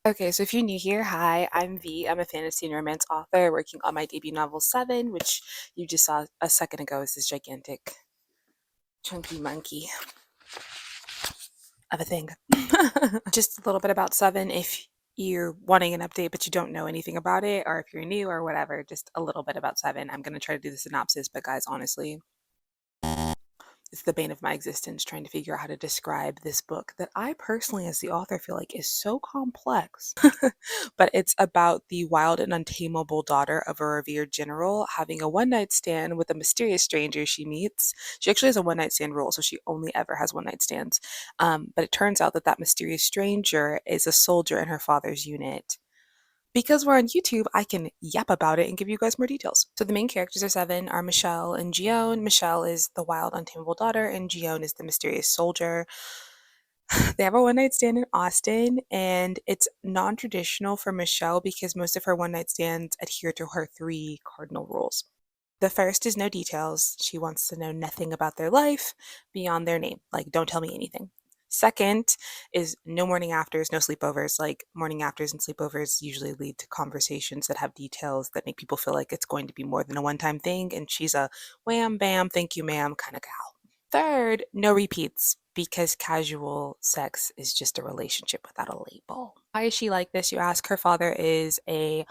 Okay, so if you're new here, hi, I'm V. I'm a fantasy and romance author working on my debut novel, Seven, which you just saw a second ago is this gigantic, chunky monkey of a thing. Just a little bit about Seven if you're wanting an update but you don't know anything about it, or if you're new or whatever, just a little bit about Seven. I'm going to try to do the synopsis, but guys, honestly, it's the bane of my existence trying to figure out how to describe this book that I personally, as the author, feel like is so complex. But it's about the wild and untamable daughter of a revered general having a one night stand with a mysterious stranger she meets. She actually has a one night stand rule, so she only ever has one night stands. But it turns out that that mysterious stranger is a soldier in her father's unit. Because we're on YouTube, I can yap about it and give you guys more details. So the main characters are seven are Michelle and Gion. Michelle is the wild, untamable daughter, and Gion is the mysterious soldier. They have a one night stand in Austin, and it's non traditional for Michelle because most of her one night stands adhere to her three cardinal rules. The first is no details. She wants to know nothing about their life beyond their name. Like, don't tell me anything. Second is no morning afters, no sleepovers. Like, morning afters and sleepovers usually lead to conversations that have details that make people feel like it's going to be more than a one time thing. And she's a wham, bam, thank you, ma'am kind of gal. Third, no repeats because casual sex is just a relationship without a label. Why is she like this? You ask. Her father is a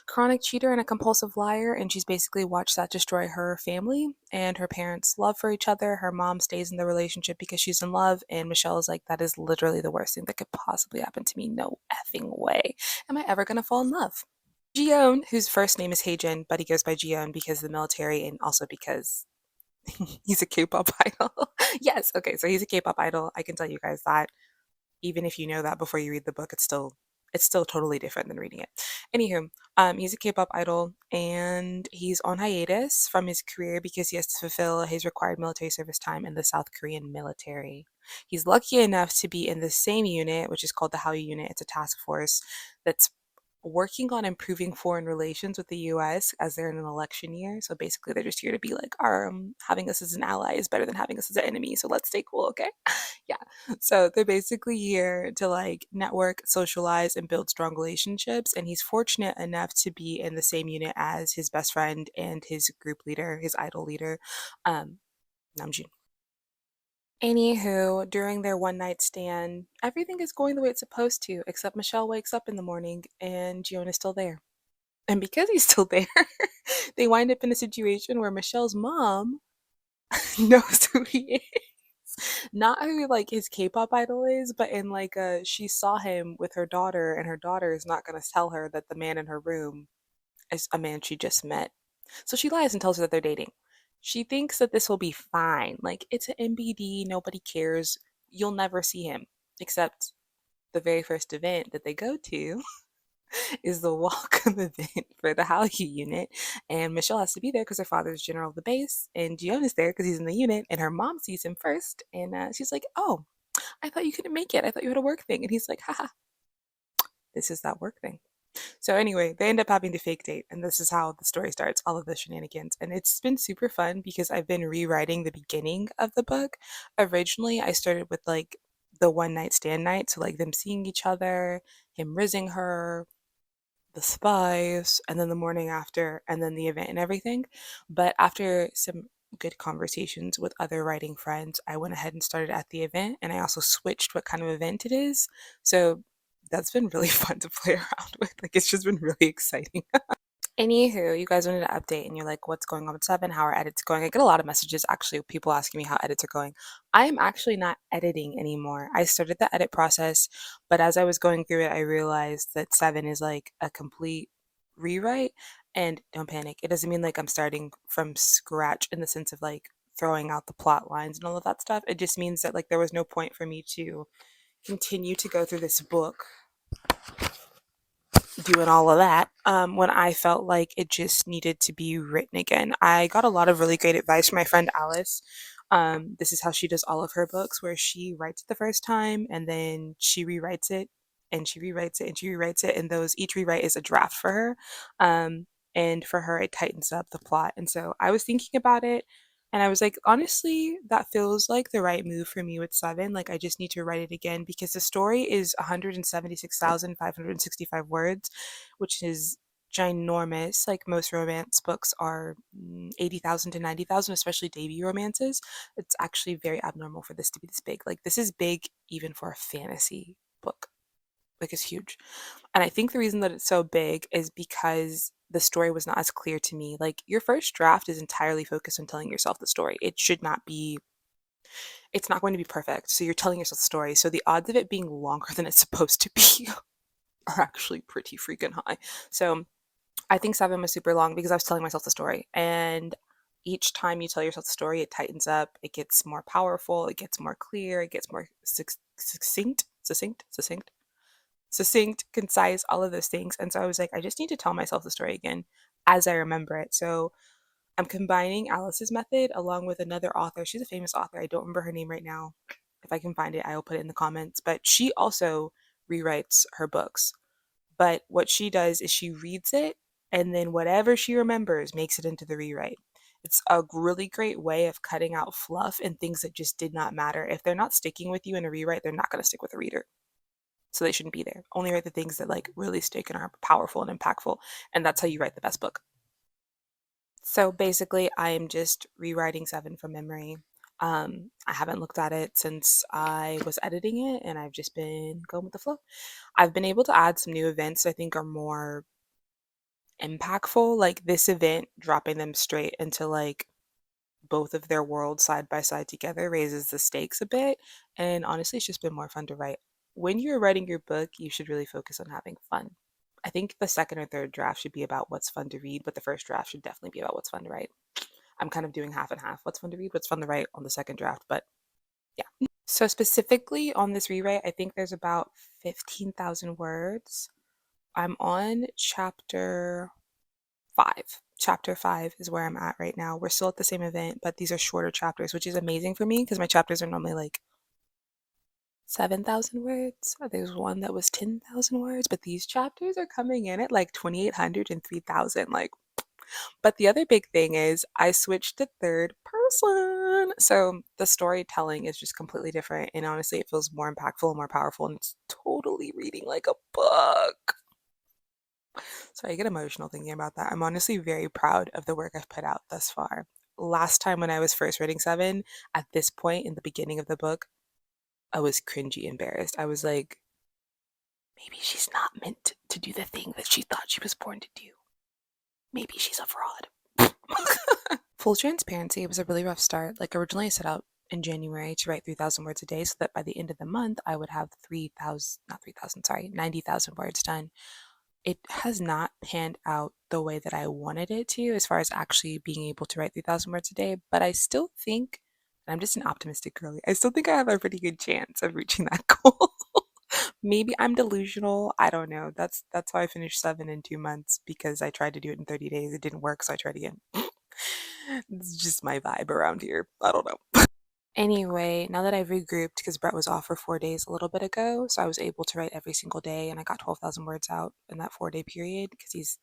chronic cheater and a compulsive liar, and she's basically watched that destroy her family and her parents' love for each other. Her mom stays in the relationship because she's in love, and Michelle is like, that is literally the worst thing that could possibly happen to me. No effing way. Am I ever gonna fall in love? Gion, whose first name is Heijin, but he goes by Gion because of the military and also because he's a K-pop idol. Yes, okay, so he's a K-pop idol. I can tell you guys that. Even if you know that before you read the book, it's still totally different than reading it. Anywho, he's a K-pop idol and he's on hiatus from his career because he has to fulfill his required military service time in the South Korean military. He's lucky enough to be in the same unit, which is called the Hallyu Unit. It's a task force that's working on improving foreign relations with the US as they're in an election year. So basically, they're just here to be like, having us as an ally is better than having us as an enemy. So let's stay cool, okay? Yeah. So they're basically here to like network, socialize, and build strong relationships. And he's fortunate enough to be in the same unit as his best friend and his group leader, his idol leader, um, Namjoon. Anywho, during their one night stand, everything is going the way it's supposed to, except Michelle wakes up in the morning and Gion is still there. And because he's still there, they wind up in a situation where Michelle's mom knows who he is. Not who like his K-pop idol is, but in like she saw him with her daughter, and her daughter is not gonna tell her that the man in her room is a man she just met. So she lies and tells her that they're dating. She thinks that this will be fine. Like, it's an MBD, nobody cares. You'll never see him. Except the very first event that they go to is the welcome event for the Hallyu unit. And Michelle has to be there because her father's general of the base. And Gion is there because he's in the unit. And her mom sees him first. And she's like, oh, I thought you couldn't make it. I thought you had a work thing. And he's like, haha, this is that work thing. So anyway, they end up having to fake date, and this is how the story starts, all of the shenanigans. And it's been super fun because I've been rewriting the beginning of the book. Originally, I started with like the one night stand night, so like them seeing each other, him rizzing her, the spies, and then the morning after, and then the event and everything. But after some good conversations with other writing friends, I went ahead and started at the event, and I also switched what kind of event it is. So that's been really fun to play around with. Like, it's just been really exciting. Anywho, you guys wanted to update and you're like, what's going on with Seven? How are edits going? I get a lot of messages actually, people asking me how edits are going. I am actually not editing anymore. I started the edit process, but as I was going through it, I realized that Seven is like a complete rewrite. And don't panic, it doesn't mean like I'm starting from scratch in the sense of like throwing out the plot lines and all of that stuff. It just means that like there was no point for me to continue to go through this book doing all of that when I felt like it just needed to be written again. I got a lot of really great advice from my friend Alice. This is how she does all of her books, where she writes it the first time and then she rewrites it and she rewrites it and she rewrites it, and those each rewrite is a draft for her. And for her, it tightens up the plot. And so I was thinking about it, And I was like, honestly, that feels like the right move for me with seven. Like, I just need to write it again because the story is 176,565 words, which is ginormous. Like, most romance books are 80,000 to 90,000, especially debut romances. It's actually very abnormal for this to be this big. Like, this is big even for a fantasy book. Like, it's huge. And I think the reason that it's so big is because the story was not as clear to me. Like, your first draft is entirely focused on telling yourself the story. It should not be, it's not going to be perfect. So you're telling yourself the story. So the odds of it being longer than it's supposed to be are actually pretty freaking high. So I think seven was super long because I was telling myself the story. And each time you tell yourself the story, it tightens up, it gets more powerful, it gets more clear, it gets more succinct, concise, all of those things. And so I was like, I just need to tell myself the story again as I remember it. So I'm combining Alice's method along with another author. She's a famous author. I don't remember her name right now. If I can find it, I will put it in the comments. But she also rewrites her books. But what she does is she reads it and then whatever she remembers makes it into the rewrite. It's a really great way of cutting out fluff and things that just did not matter. If they're not sticking with you in a rewrite, they're not going to stick with the reader, so they shouldn't be there. Only write the things that like really stick and are powerful and impactful, and that's how you write the best book. So basically, I am just rewriting seven from memory. I haven't looked at it since I was editing it, and I've just been going with the flow. I've been able to add some new events I think are more impactful, like this event dropping them straight into like both of their worlds side by side together raises the stakes a bit. And honestly, it's just been more fun to write. When you're writing your book, you should really focus on having fun. I think the second or third draft should be about what's fun to read, but the first draft should definitely be about what's fun to write. I'm kind of doing half and half. What's fun to read, what's fun to write on the second draft, but yeah. So specifically on this rewrite, I think there's about 15,000 words. I'm on chapter 5. Chapter 5 is where I'm at right now. We're still at the same event, but these are shorter chapters, which is amazing for me because my chapters are normally like 7,000 words. There's one that was 10,000 words, but these chapters are coming in at like 2,800 and 3,000. Like, but the other big thing is I switched to third person. So the storytelling is just completely different. And honestly, it feels more impactful and more powerful. And it's totally reading like a book. So I get emotional thinking about that. I'm honestly very proud of the work I've put out thus far. Last time when I was first reading Seven, at this point in the beginning of the book, I was cringy embarrassed. I was like, maybe she's not meant to do the thing that she thought she was born to do. Maybe she's a fraud. Full transparency, it was a really rough start. Like, originally I set out in January to write 3,000 words a day so that by the end of the month I would have 3,000, not 3,000, sorry, 90,000 words done. It has not panned out the way that I wanted it to as far as actually being able to write 3,000 words a day, but I still think, and I'm just an optimistic girly, I still think I have a pretty good chance of reaching that goal. Maybe I'm delusional. I don't know. That's how I finished seven in 2 months because I tried to do it in 30 days. It didn't work, so I tried again. It's just my vibe around here. I don't know. Anyway, now that I've regrouped, because Brett was off for 4 days a little bit ago, so I was able to write every single day, and I got 12,000 words out in that 4 day period because he's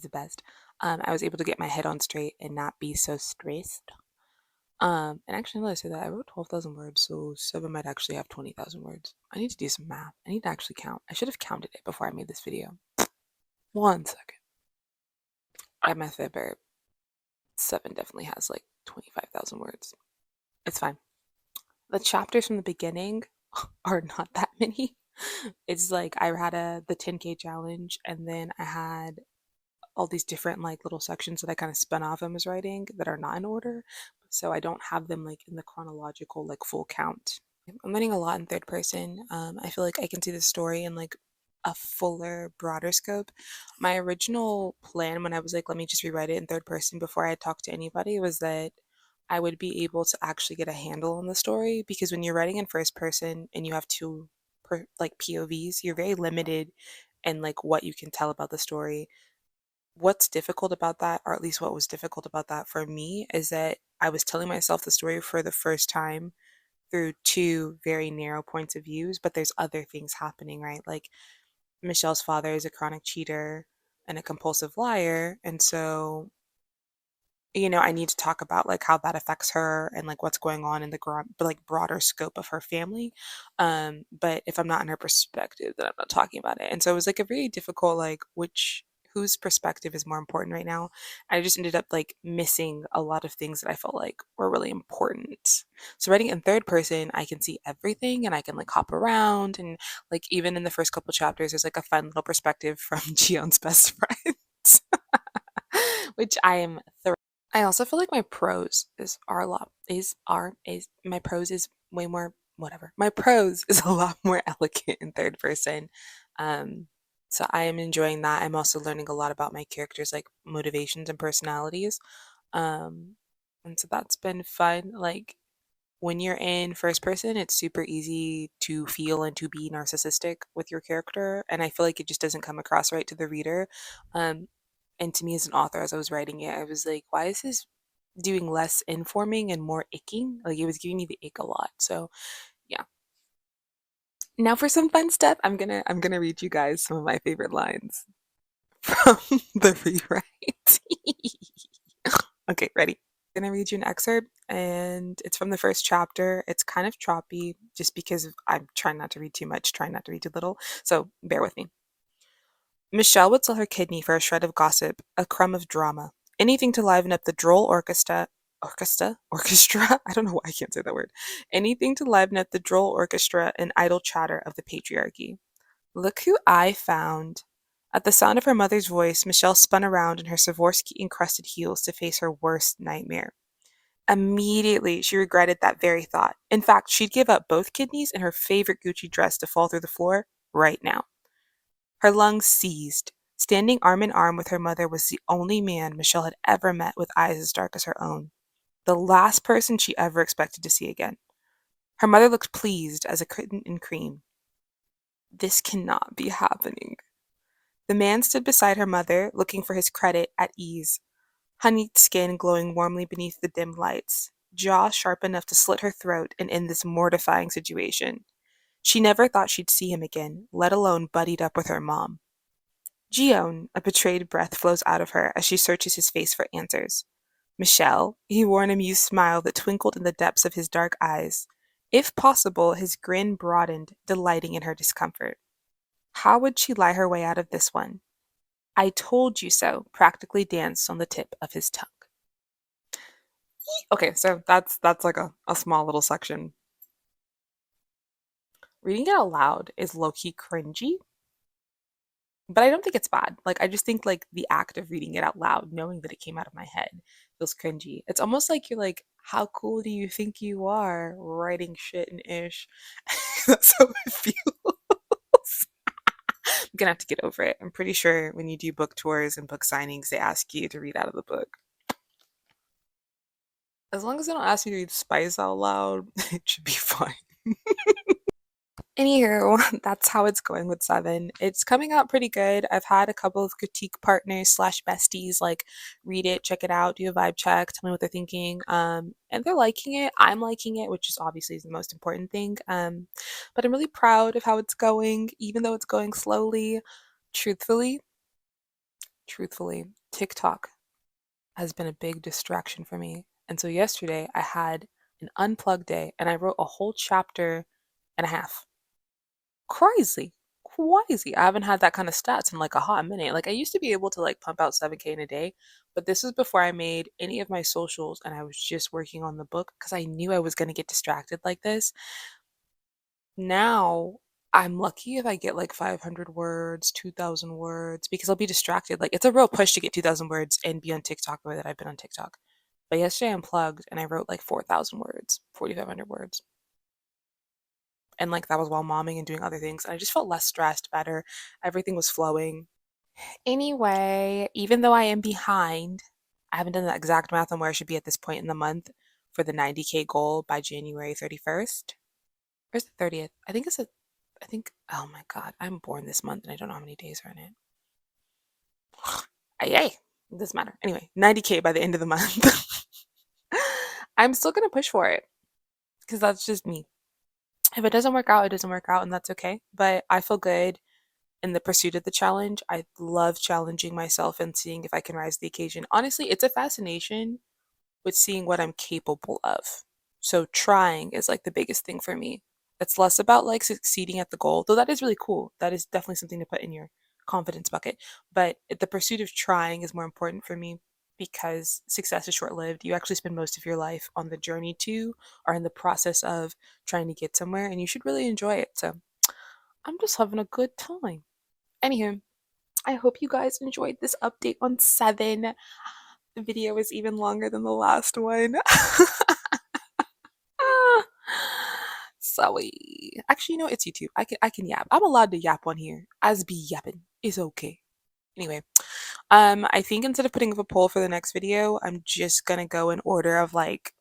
the best. I was able to get my head on straight and not be so stressed. And actually, now that I say that, I wrote 12,000 words, so seven might actually have 20,000 words. I need to do some math. I need to actually count. I should have counted it before I made this video. 1 second. I have my Fibber. Seven definitely has like 25,000 words. It's fine. The chapters from the beginning are not that many. It's like I had the 10K challenge, and then I had all these different like little sections that I kind of spun off and was writing that are not in order. So I don't have them like in the chronological like full count. I'm learning a lot in third person. I feel like I can see the story in like a fuller, broader scope. My original plan when I was like, let me just rewrite it in third person before I talked to anybody was that I would be able to actually get a handle on the story because when you're writing in first person and you have two like POVs, you're very limited in like what you can tell about the story. What's difficult about that, or at least what was difficult about that for me, is that I was telling myself the story for the first time through two very narrow points of views, but there's other things happening, right? Like Michelle's father is a chronic cheater and a compulsive liar, and so I need to talk about like how that affects her and like what's going on in the like broader scope of her family. But if I'm not in her perspective, then I'm not talking about it. And so it was like a very difficult like which whose perspective is more important right now. I just ended up like missing a lot of things that I felt like were really important. So writing in third person, I can see everything and I can like hop around and like even in the first couple chapters, there's like a fun little perspective from Gion's best friend, which I am thrilled. I also feel like my prose is are a lot is my prose is way more whatever. My prose is a lot more elegant in third person. Um, so I am enjoying that. I'm also learning a lot about my characters, like motivations and personalities. Um, and so that's been fun. Like when you're in first person, it's super easy to feel and to be narcissistic with your character, and I feel like it just doesn't come across right to the reader. Um, and to me as an author, as I was writing it, I was like, why is this doing less informing and more icking? Like it was giving me the ick a lot. So yeah. Now for some fun stuff, I'm gonna read you guys some of my favorite lines from the rewrite. Okay, ready? I'm gonna read you an excerpt, and it's from the first chapter. It's kind of choppy, just because I'm trying not to read too much, trying not to read too little. So bear with me. Michelle would sell her kidney for a shred of gossip, a crumb of drama, anything to liven up the droll orchestra. I don't know why I can't say that word. Anything to liven up the droll orchestra and idle chatter of the patriarchy. Look who I found. At the sound of her mother's voice, Michelle spun around in her Swarovski-encrusted heels to face her worst nightmare. Immediately, she regretted that very thought. In fact, she'd give up both kidneys and her favorite Gucci dress to fall through the floor right now. Her lungs seized. Standing arm in arm with her mother was the only man Michelle had ever met with eyes as dark as her own. The last person she ever expected to see again. Her mother looked pleased as a kitten in cream. This cannot be happening. The man stood beside her mother, looking for his credit at ease, honeyed skin glowing warmly beneath the dim lights, jaw sharp enough to slit her throat and end this mortifying situation. She never thought she'd see him again, let alone buddied up with her mom. Gion, a betrayed breath flows out of her as she searches his face for answers. Michelle, he wore an amused smile that twinkled in the depths of his dark eyes. If possible, his grin broadened, delighting in her discomfort. How would she lie her way out of this one? I told you so practically danced on the tip of his tongue. Okay, so that's like a small little section. Reading it out loud is low-key cringy, but I don't think it's bad. Like I just think like the act of reading it out loud, knowing that it came out of my head, feels cringy. It's almost like you're like, how cool do you think you are writing shit and ish? That's how it feels. I'm gonna have to get over it. I'm pretty sure when you do book tours and book signings, they ask you to read out of the book. As long as they don't ask you to read Spice out loud, it should be fine. Anywho, that's how it's going with Seven. It's coming out pretty good. I've had a couple of critique partners slash besties like read it, check it out, do a vibe check, tell me what they're thinking. And they're liking it. I'm liking it, which is obviously the most important thing. But I'm really proud of how it's going, even though it's going slowly. Truthfully, truthfully, TikTok has been a big distraction for me. And so yesterday I had an unplugged day and I wrote a whole chapter and a half. Crazy. Crazy. I haven't had that kind of stats in like a hot minute. Like I used to be able to like pump out 7K in a day, but this is before I made any of my socials and I was just working on the book because I knew I was going to get distracted like this. Now I'm lucky if I get like 500 words, 2,000 words because I'll be distracted. Like it's a real push to get 2,000 words and be on TikTok the way that I've been on TikTok. But yesterday I unplugged and I wrote like 4,000 words, 4,500 words. And like that was while momming and doing other things. And I just felt less stressed, better. Everything was flowing. Anyway, even though I am behind, I haven't done the exact math on where I should be at this point in the month for the 90K goal by January 31st. Where's the 30th? I think, oh my God, I'm born this month and I don't know how many days are in it. Yay, it doesn't matter. Anyway, 90K by the end of the month. I'm still going to push for it because that's just me. If it doesn't work out, it doesn't work out, and that's okay. But I feel good in the pursuit of the challenge. I love challenging myself and seeing if I can rise to the occasion. Honestly, it's a fascination with seeing what I'm capable of. So trying is like the biggest thing for me. It's less about like succeeding at the goal, though that is really cool. That is definitely something to put in your confidence bucket. But the pursuit of trying is more important for me because success is short lived. You actually spend most of your life on the journey to or in the process of trying to get somewhere, and you should really enjoy it. So I'm just having a good time. Anywho, I hope you guys enjoyed this update on seven. The video was even longer than the last one. Ah, sorry. Actually, you know, it's YouTube. I can yap. I'm allowed to yap on here. As be yapping. It's okay. Anyway, I think instead of putting up a poll for the next video, I'm just gonna go in order of like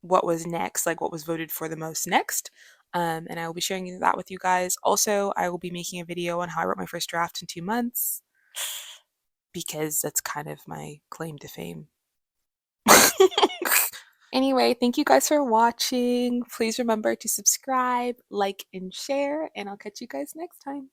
what was next, like what was voted for the most next. And I will be sharing that with you guys. Also, I will be making a video on how I wrote my first draft in 2 months because that's kind of my claim to fame. Anyway, thank you guys for watching. Please remember to subscribe, like, and share, and I'll catch you guys next time.